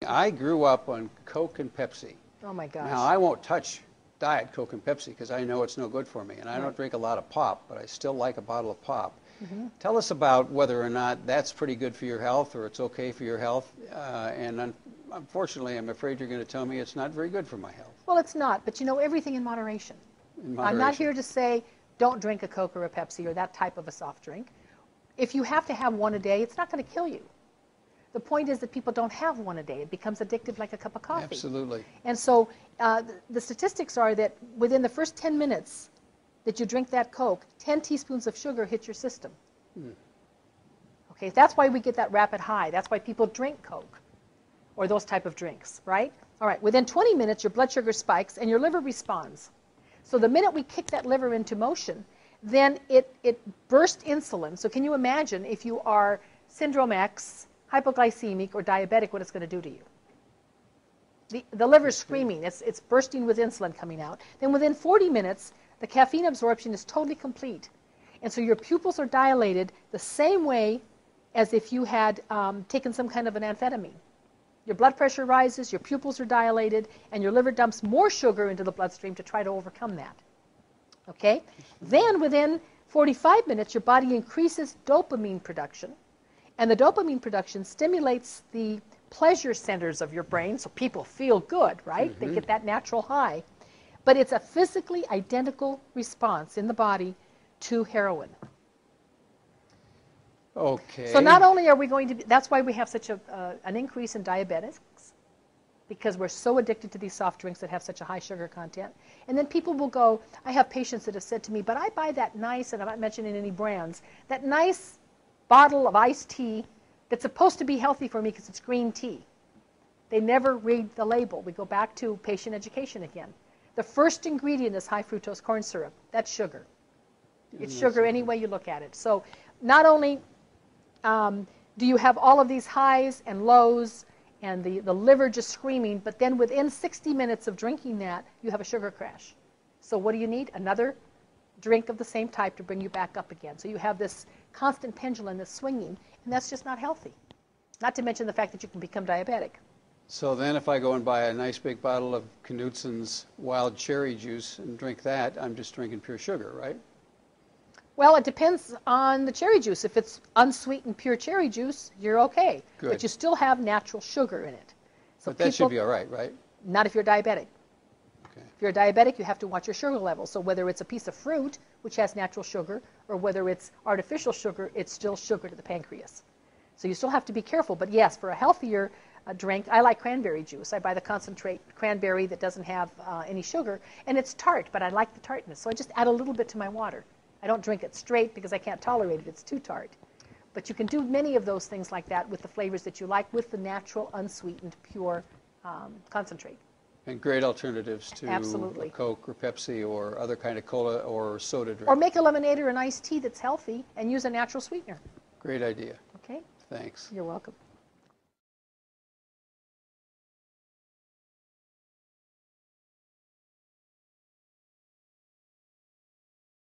I grew up on Coke and Pepsi. Oh my gosh. Now, I won't touch Diet Coke and Pepsi because I know it's no good for me. And I don't drink a lot of pop, but I still like a bottle of pop. Tell us about whether or not that's pretty good for your health or it's okay for your health. Unfortunately, I'm afraid you're going to tell me it's not very good for my health. Well, it's not, but you know, everything in moderation. I'm not here to say don't drink a Coke or a Pepsi or that type of a soft drink. If you have to have one a day, it's not going to kill you. The point is that people don't have one a day. It becomes addictive like a cup of coffee. Absolutely. And so the statistics are that within the first 10 minutes that you drink that Coke, 10 teaspoons of sugar hit your system. Okay, that's why we get that rapid high. That's why people drink Coke or those type of drinks, right? All right, within 20 minutes, your blood sugar spikes and your liver responds. So the minute we kick that liver into motion, then it bursts insulin. So can you imagine if you are syndrome X, hypoglycemic, or diabetic, what it's going to do to you? The liver's screaming. It's bursting with insulin coming out. Then within 40 minutes, the caffeine absorption is totally complete. And so your pupils are dilated the same way as if you had taken some kind of an amphetamine. Your blood pressure rises, your pupils are dilated, and your liver dumps more sugar into the bloodstream to try to overcome that. Okay? Then within 45 minutes, your body increases dopamine production. And the dopamine production stimulates the pleasure centers of your brain, so people feel good, right? They get that natural high. But it's a physically identical response in the body to heroin. Okay. So not only are we going to be, that's why we have such an increase in diabetics, because we're so addicted to these soft drinks that have such a high sugar content. And then people will go, I have patients that have said to me, but I buy that nice, and I'm not mentioning any brands, that nice bottle of iced tea that's supposed to be healthy for me because it's green tea. They never read the label. We go back to patient education again. The first ingredient is high fructose corn syrup. That's sugar. It's sugar any way you look at it. So not only do you have all of these highs and lows and the liver just screaming, but then within 60 minutes of drinking that, you have a sugar crash. So what do you need? Another drink of the same type to bring you back up again. So you have this constant pendulum that's swinging, and that's just not healthy. Not to mention the fact that you can become diabetic. So then if I go and buy a nice big bottle of Knutson's wild cherry juice and drink that, I'm just drinking pure sugar, right? Well, it depends on the cherry juice. If it's unsweetened pure cherry juice, you're okay. Good. But you still have natural sugar in it. So but that should be all right, right? Not if you're diabetic. Okay. If you're diabetic, you have to watch your sugar level. So whether it's a piece of fruit, which has natural sugar, or whether it's artificial sugar, it's still sugar to the pancreas. So you still have to be careful. But yes, for a healthier drink, I like cranberry juice. I buy the concentrate cranberry that doesn't have any sugar, and it's tart, but I like the tartness. So I just add a little bit to my water. I don't drink it straight because I can't tolerate it. It's too tart. But you can do many of those things like that with the flavors that you like with the natural, unsweetened, pure concentrate. And great alternatives to Absolutely. Coke or Pepsi or other kind of cola or soda drink. Or make a lemonade or an iced tea that's healthy and use a natural sweetener. Great idea. Okay? Thanks. You're welcome.